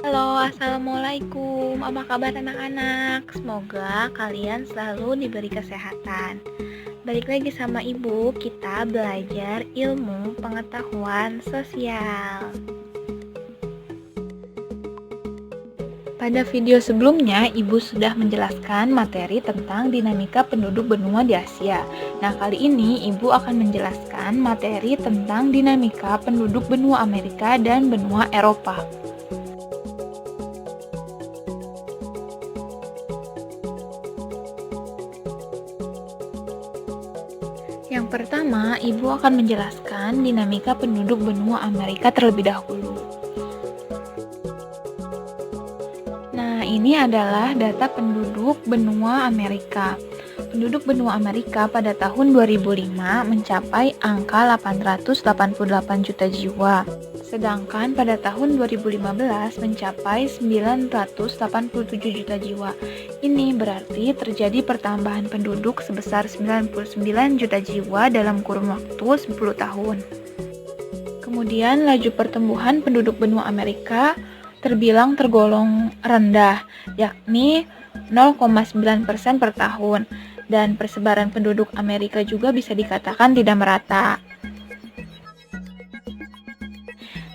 Halo, assalamualaikum. Apa kabar anak-anak? Semoga kalian selalu diberi kesehatan. Balik lagi sama ibu, kita belajar ilmu pengetahuan sosial. Pada video sebelumnya, ibu sudah menjelaskan materi tentang dinamika penduduk benua di Asia. Nah, kali ini ibu akan menjelaskan materi tentang dinamika penduduk benua Amerika dan benua Eropa. Yang pertama, ibu akan menjelaskan dinamika penduduk benua Amerika terlebih dahulu. Nah, ini adalah data penduduk benua Amerika. Penduduk benua Amerika pada tahun 2005 mencapai angka 888 juta jiwa. Sedangkan pada tahun 2015 mencapai 987 juta jiwa. Ini berarti terjadi pertambahan penduduk sebesar 99 juta jiwa dalam kurun waktu 10 tahun. Kemudian laju pertumbuhan penduduk benua Amerika tergolong rendah, yakni 0,9% per tahun, dan persebaran penduduk Amerika juga bisa dikatakan tidak merata.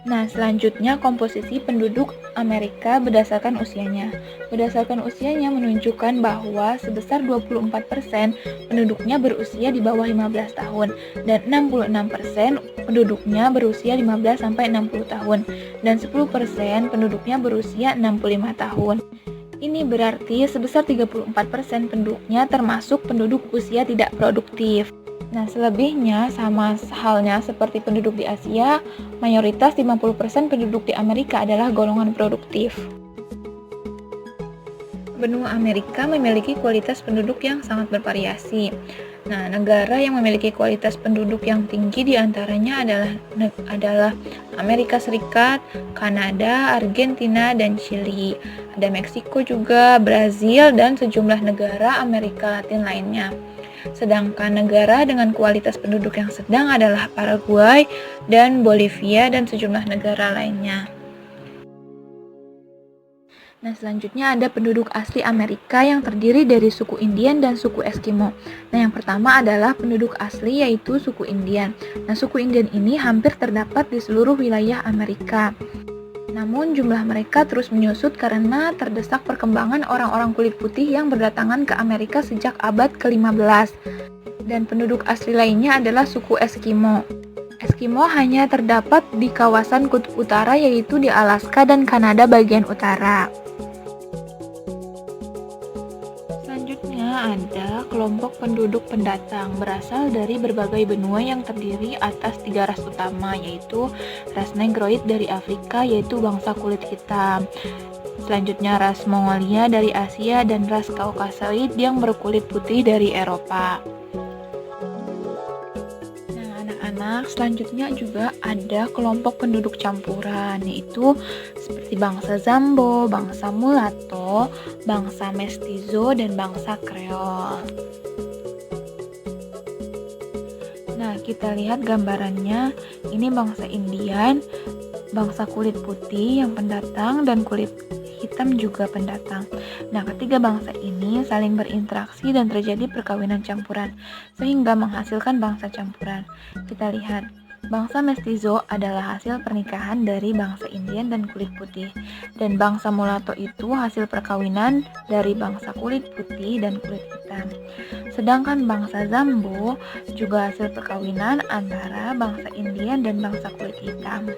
Nah, selanjutnya komposisi penduduk Amerika berdasarkan usianya. Berdasarkan usianya menunjukkan bahwa sebesar 24% penduduknya berusia di bawah 15 tahun dan 66% penduduknya berusia 15 sampai 60 tahun dan 10% penduduknya berusia 65 tahun. Ini berarti sebesar 34% penduduknya termasuk penduduk usia tidak produktif. Nah, selebihnya sama halnya seperti penduduk di Asia, mayoritas 50% penduduk di Amerika adalah golongan produktif. Benua Amerika memiliki kualitas penduduk yang sangat bervariasi. Nah, negara yang memiliki kualitas penduduk yang tinggi diantaranya adalah Amerika Serikat, Kanada, Argentina, dan Chili. Ada Meksiko juga, Brazil, dan sejumlah negara Amerika Latin lainnya. Sedangkan negara dengan kualitas penduduk yang sedang adalah Paraguay dan Bolivia dan sejumlah negara lainnya. Nah, selanjutnya ada penduduk asli Amerika yang terdiri dari suku Indian dan suku Eskimo. Nah, yang pertama adalah penduduk asli yaitu suku Indian. Nah, suku Indian ini hampir terdapat di seluruh wilayah Amerika. Namun jumlah mereka terus menyusut karena terdesak perkembangan orang-orang kulit putih yang berdatangan ke Amerika sejak abad ke-15. Dan penduduk asli lainnya adalah suku Eskimo. Eskimo hanya terdapat di kawasan kutub utara yaitu di Alaska dan Kanada bagian utara. Selanjutnya ada kelompok penduduk pendatang berasal dari berbagai benua yang terdiri atas 3 ras utama yaitu ras Negroid dari Afrika yaitu bangsa kulit hitam. Selanjutnya ras Mongolia dari Asia dan ras Kaukasoid yang berkulit putih dari Eropa. Selanjutnya juga ada kelompok penduduk campuran yaitu seperti bangsa Zambo, bangsa Mulatto, bangsa Mestizo, dan bangsa Kreol. Nah, kita lihat gambarannya. Ini bangsa Indian, bangsa kulit putih yang pendatang dan kulit hitam juga pendatang. Nah, ketiga bangsa ini saling berinteraksi dan terjadi perkawinan campuran sehingga menghasilkan bangsa campuran. Kita lihat, bangsa Mestizo adalah hasil pernikahan dari bangsa Indian dan kulit putih, dan bangsa Mulatto itu hasil perkawinan dari bangsa kulit putih dan kulit hitam. Sedangkan bangsa Zambo juga hasil perkawinan antara bangsa Indian dan bangsa kulit hitam.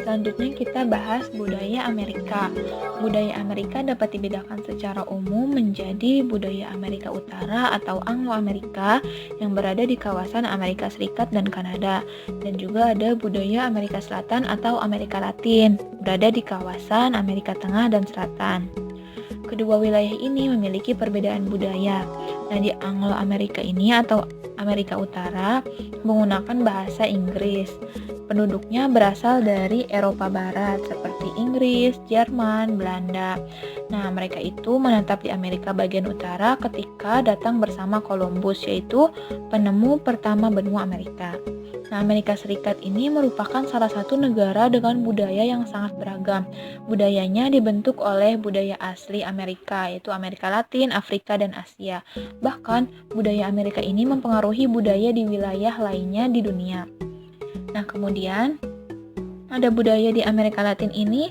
Selanjutnya kita bahas budaya Amerika. Budaya Amerika dapat dibedakan secara umum menjadi budaya Amerika Utara atau Anglo-Amerika yang berada di kawasan Amerika Serikat dan Kanada, dan juga ada budaya Amerika Selatan atau Amerika Latin berada di kawasan Amerika Tengah dan Selatan. Kedua wilayah ini memiliki perbedaan budaya. Nah, di Anglo-Amerika ini atau Amerika Utara menggunakan bahasa Inggris. Penduduknya berasal dari Eropa Barat seperti Inggris, Jerman, Belanda. Nah, mereka itu menetap di Amerika bagian utara ketika datang bersama Columbus, yaitu penemu pertama benua Amerika. Nah, Amerika Serikat ini merupakan salah satu negara dengan budaya yang sangat beragam. Budayanya dibentuk oleh budaya asli Amerika, yaitu Amerika Latin, Afrika, dan Asia. Bahkan, budaya Amerika ini mempengaruhi budaya di wilayah lainnya di dunia. Nah, kemudian ada budaya di Amerika Latin ini,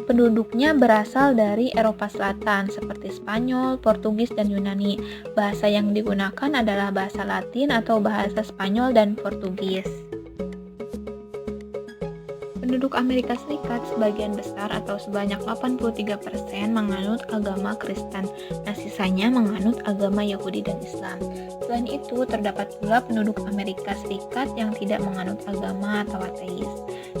penduduknya berasal dari Eropa Selatan seperti Spanyol, Portugis, dan Yunani. Bahasa yang digunakan adalah bahasa Latin atau bahasa Spanyol dan Portugis. Penduduk Amerika Serikat sebagian besar atau sebanyak 83% menganut agama Kristen. Nah, sisanya menganut agama Yahudi dan Islam. Selain itu, terdapat pula penduduk Amerika Serikat yang tidak menganut agama atau ateis.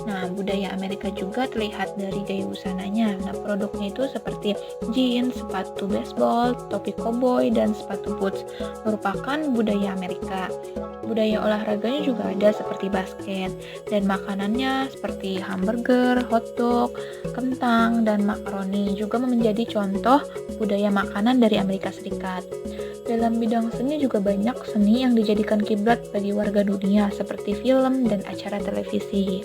Nah, budaya Amerika juga terlihat dari gaya busananya. Nah, produknya itu seperti jeans, sepatu baseball, topi koboi, dan sepatu boots merupakan budaya Amerika. Budaya olahraganya juga ada seperti basket, dan makanannya seperti hamburger, hotdog, kentang, dan makaroni juga menjadi contoh budaya makanan dari Amerika Serikat. Dalam bidang seni juga banyak seni yang dijadikan kiblat bagi warga dunia seperti film dan acara televisi.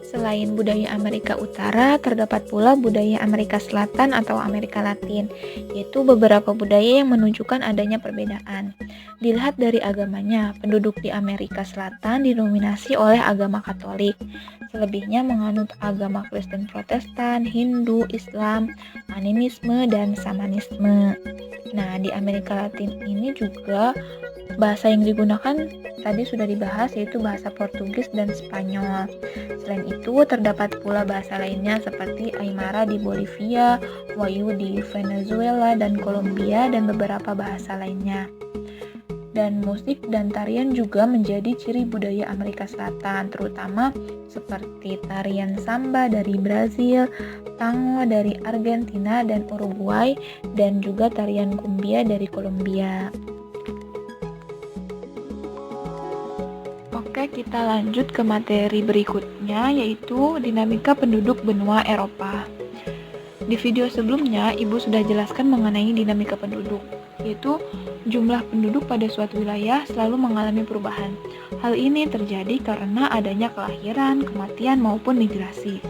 Selain budaya Amerika Utara, terdapat pula budaya Amerika Selatan atau Amerika Latin, yaitu beberapa budaya yang menunjukkan adanya perbedaan. Dilihat dari agamanya, penduduk di Amerika Selatan didominasi oleh agama Katolik. Selebihnya menganut agama Kristen Protestan, Hindu, Islam, animisme, dan Shamanisme. Nah, di Amerika Latin ini juga bahasa yang digunakan tadi sudah dibahas, yaitu bahasa Portugis dan Spanyol. Selain itu, terdapat pula bahasa lainnya seperti Aymara di Bolivia, Wayu di Venezuela dan Kolombia, dan beberapa bahasa lainnya. Dan musik dan tarian juga menjadi ciri budaya Amerika Selatan, terutama seperti tarian samba dari Brazil, tango dari Argentina dan Uruguay, dan juga tarian cumbia dari Kolombia. Oke, kita lanjut ke materi berikutnya, yaitu dinamika penduduk benua Eropa. Di video sebelumnya, Ibu sudah jelaskan mengenai dinamika penduduk, yaitu jumlah penduduk pada suatu wilayah selalu mengalami perubahan. Hal ini terjadi karena adanya kelahiran, kematian, maupun migrasi.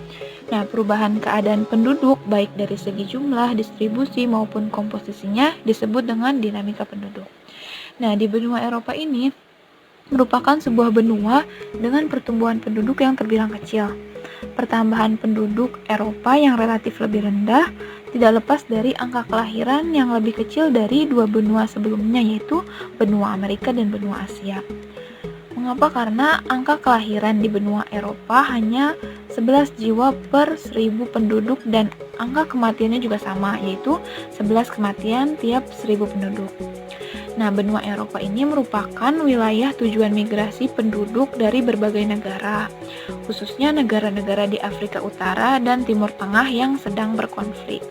Nah, perubahan keadaan penduduk, baik dari segi jumlah, distribusi, maupun komposisinya, disebut dengan dinamika penduduk. Nah, di benua Eropa ini merupakan sebuah benua dengan pertumbuhan penduduk yang terbilang kecil. Pertambahan penduduk Eropa yang relatif lebih rendah tidak lepas dari angka kelahiran yang lebih kecil dari dua benua sebelumnya, yaitu benua Amerika dan benua Asia. Mengapa? Karena angka kelahiran di benua Eropa hanya 11 jiwa per 1000 penduduk dan angka kematiannya juga sama, yaitu 11 kematian tiap 1000 penduduk. Nah, benua Eropa ini merupakan wilayah tujuan migrasi penduduk dari berbagai negara, khususnya negara-negara di Afrika Utara dan Timur Tengah yang sedang berkonflik.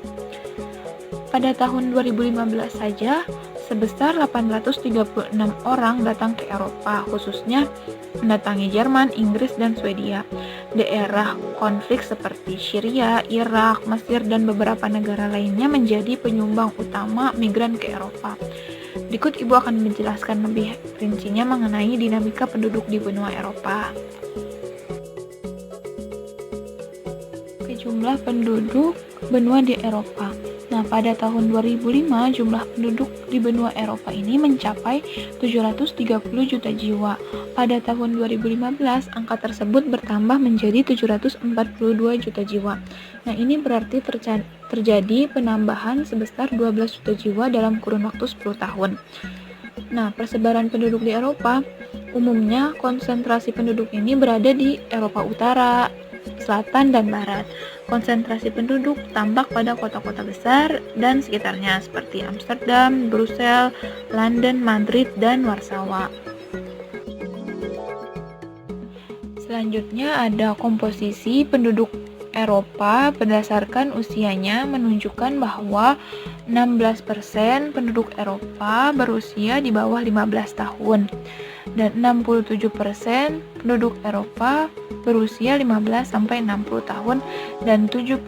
Pada tahun 2015 saja, sebesar 836 orang datang ke Eropa, khususnya mendatangi Jerman, Inggris, dan Swedia. Daerah konflik seperti Syria, Irak, Mesir, dan beberapa negara lainnya menjadi penyumbang utama migran ke Eropa. Berikut Ibu akan menjelaskan lebih rincinya mengenai dinamika penduduk di benua Eropa. Jumlah penduduk benua di Eropa. Nah, pada tahun 2005 jumlah penduduk di benua Eropa ini mencapai 730 juta jiwa. Pada tahun 2015 angka tersebut bertambah menjadi 742 juta jiwa. Nah, ini berarti terjadi penambahan sebesar 12 juta jiwa dalam kurun waktu 10 tahun. Nah, persebaran penduduk di Eropa, umumnya konsentrasi penduduk ini berada di Eropa Utara, Selatan, dan Barat. Konsentrasi penduduk tampak pada kota-kota besar dan sekitarnya seperti Amsterdam, Brussels, London, Madrid, dan Warsawa. Selanjutnya ada komposisi penduduk Eropa berdasarkan usianya menunjukkan bahwa 16% penduduk Eropa berusia di bawah 15 tahun dan 67% penduduk Eropa berusia 15 sampai 60 tahun dan 17%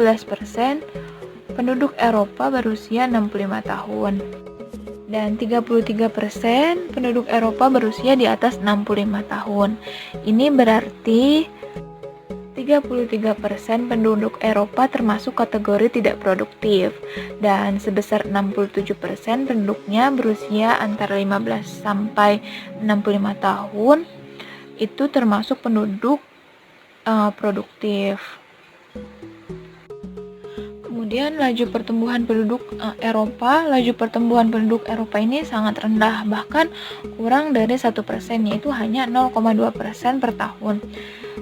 penduduk Eropa berusia 65 tahun. Dan 33% penduduk Eropa berusia di atas 65 tahun. Ini berarti 33% penduduk Eropa termasuk kategori tidak produktif dan sebesar 67% penduduknya berusia antara 15 sampai 65 tahun itu termasuk penduduk produktif. Kemudian laju pertumbuhan penduduk Eropa ini sangat rendah, bahkan kurang dari 1%, yaitu hanya 0,2% per tahun.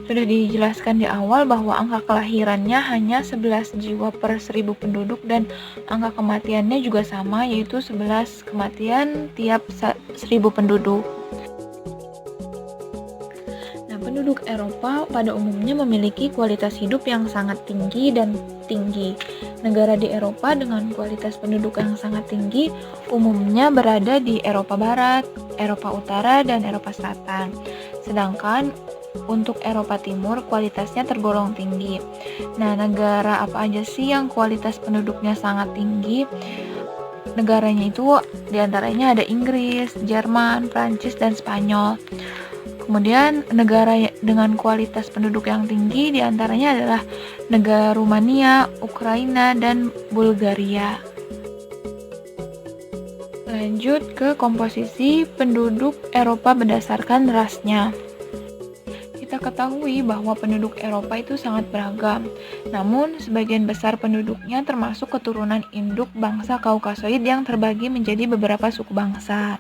Sudah dijelaskan di awal bahwa angka kelahirannya hanya 11 jiwa per 1000 penduduk dan angka kematiannya juga sama, yaitu 11 kematian tiap 1000 penduduk. Penduduk Eropa pada umumnya memiliki kualitas hidup yang sangat tinggi dan tinggi. Negara di Eropa dengan kualitas penduduk yang sangat tinggi umumnya berada di Eropa Barat, Eropa Utara, dan Eropa Selatan. Sedangkan untuk Eropa Timur kualitasnya tergolong tinggi. Nah, negara apa aja sih yang kualitas penduduknya sangat tinggi? Negaranya itu diantaranya ada Inggris, Jerman, Prancis, dan Spanyol. Kemudian negara dengan kualitas penduduk yang tinggi diantaranya adalah negara Rumania, Ukraina, dan Bulgaria. Lanjut ke komposisi penduduk Eropa berdasarkan rasnya. Kita ketahui bahwa penduduk Eropa itu sangat beragam, namun sebagian besar penduduknya termasuk keturunan induk bangsa Kaukasoid yang terbagi menjadi beberapa suku bangsa.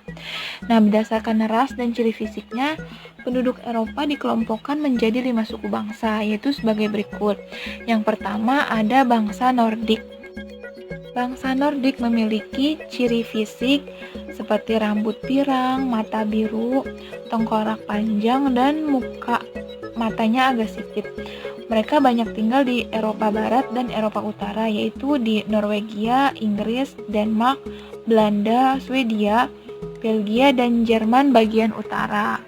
Nah, berdasarkan ras dan ciri fisiknya, penduduk Eropa dikelompokkan menjadi 5 suku bangsa, yaitu sebagai berikut. Yang pertama ada bangsa Nordik. Bangsa Nordik memiliki ciri fisik seperti rambut pirang, mata biru, tengkorak panjang, dan matanya agak sipit. Mereka banyak tinggal di Eropa Barat dan Eropa Utara, yaitu di Norwegia, Inggris, Denmark, Belanda, Swedia, Belgia, dan Jerman bagian utara.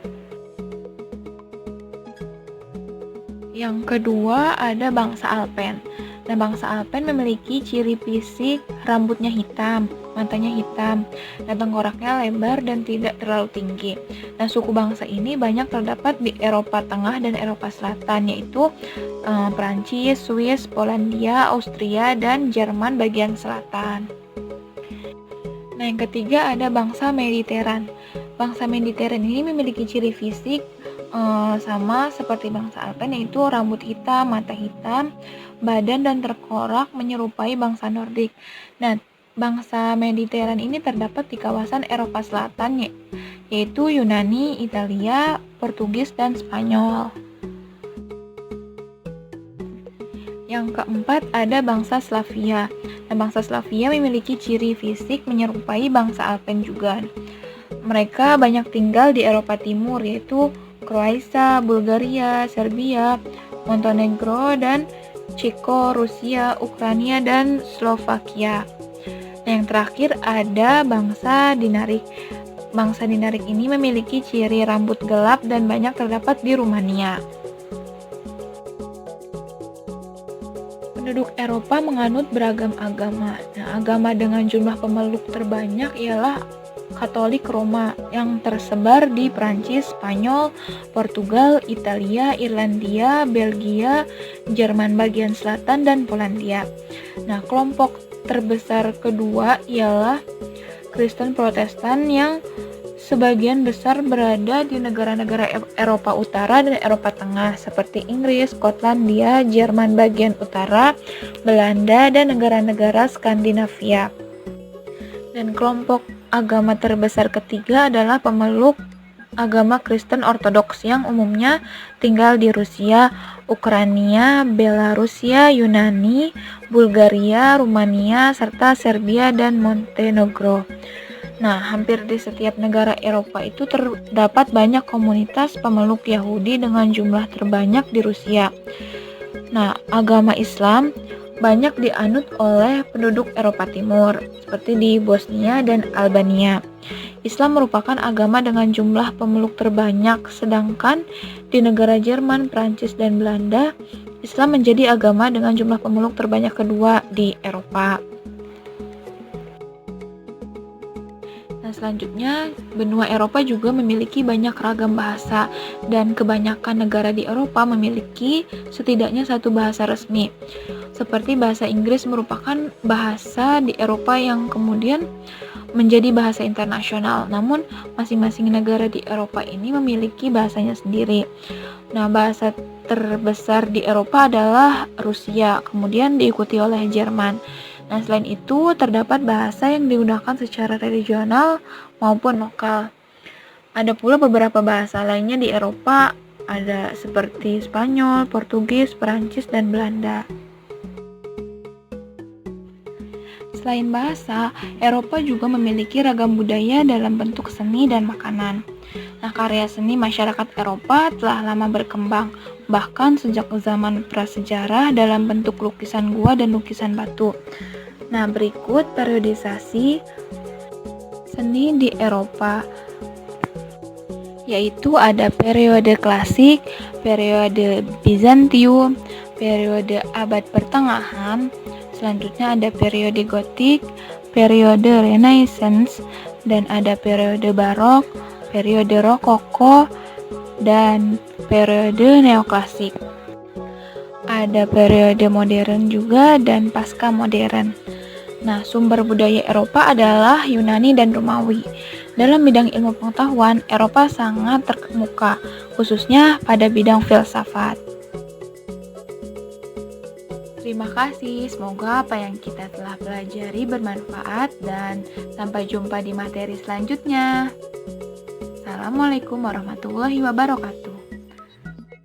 Yang kedua ada bangsa Alpen. Nah, bangsa Alpen memiliki ciri fisik rambutnya hitam, matanya hitam, dan tengkoraknya lebar dan tidak terlalu tinggi. Nah, suku bangsa ini banyak terdapat di Eropa Tengah dan Eropa Selatan, yaitu Prancis, Swiss, Polandia, Austria, dan Jerman bagian selatan. Nah, yang ketiga ada bangsa Mediteran. Bangsa Mediteran ini memiliki ciri fisik sama seperti bangsa Alpen, yaitu rambut hitam, mata hitam, badan dan tengkorak menyerupai bangsa Nordik. Nah, bangsa Mediteran ini terdapat di kawasan Eropa Selatan, yaitu Yunani, Italia, Portugis, dan Spanyol. Yang keempat ada bangsa Slavia. Nah, bangsa Slavia memiliki ciri fisik menyerupai bangsa Alpen juga. Mereka banyak tinggal di Eropa Timur, yaitu Kroasia, Bulgaria, Serbia, Montenegro, dan Ceko, Rusia, Ukraina, dan Slovakia. Yang terakhir ada bangsa Dinarik. Bangsa Dinarik ini memiliki ciri rambut gelap dan banyak terdapat di Rumania. Penduduk Eropa menganut beragam agama. Nah, agama dengan jumlah pemeluk terbanyak ialah Katolik Roma yang tersebar di Prancis, Spanyol, Portugal, Italia, Irlandia, Belgia, Jerman bagian selatan, dan Polandia. Nah, kelompok terbesar kedua ialah Kristen Protestan yang sebagian besar berada di negara-negara Eropa Utara dan Eropa Tengah seperti Inggris, Skotlandia, Jerman bagian utara, Belanda, dan negara-negara Skandinavia. Dan kelompok agama terbesar ketiga adalah pemeluk agama Kristen Ortodoks yang umumnya tinggal di Rusia, Ukraina, Belarusia, Yunani, Bulgaria, Rumania, serta Serbia dan Montenegro. Nah, hampir di setiap negara Eropa itu terdapat banyak komunitas pemeluk Yahudi dengan jumlah terbanyak di Rusia. Nah, agama Islam banyak dianut oleh penduduk Eropa Timur, seperti di Bosnia dan Albania. Islam merupakan agama dengan jumlah pemeluk terbanyak, sedangkan di negara Jerman, Prancis, dan Belanda, Islam menjadi agama dengan jumlah pemeluk terbanyak kedua di Eropa. Nah, selanjutnya, benua Eropa juga memiliki banyak ragam bahasa, dan kebanyakan negara di Eropa memiliki setidaknya satu bahasa resmi. Seperti bahasa Inggris merupakan bahasa di Eropa yang kemudian menjadi bahasa internasional. Namun, masing-masing negara di Eropa ini memiliki bahasanya sendiri. Nah, bahasa terbesar di Eropa adalah Rusia, kemudian diikuti oleh Jerman. Nah, selain itu, terdapat bahasa yang digunakan secara regional maupun lokal. Ada pula beberapa bahasa lainnya di Eropa, ada seperti Spanyol, Portugis, Perancis, dan Belanda. Selain bahasa, Eropa juga memiliki ragam budaya dalam bentuk seni dan makanan. Nah, karya seni masyarakat Eropa telah lama berkembang, bahkan sejak zaman prasejarah dalam bentuk lukisan gua dan lukisan batu. Nah, berikut periodisasi seni di Eropa, yaitu ada periode klasik, periode Bizantium, periode abad pertengahan, selanjutnya ada periode gotik, periode Renaissance, dan ada periode barok, periode rokoko, dan periode neoklasik. Ada periode modern juga dan pasca modern. Nah, sumber budaya Eropa adalah Yunani dan Romawi. Dalam bidang ilmu pengetahuan, Eropa sangat terkemuka, khususnya pada bidang filsafat. Terima kasih, semoga apa yang kita telah pelajari bermanfaat dan sampai jumpa di materi selanjutnya. Assalamualaikum warahmatullahi wabarakatuh.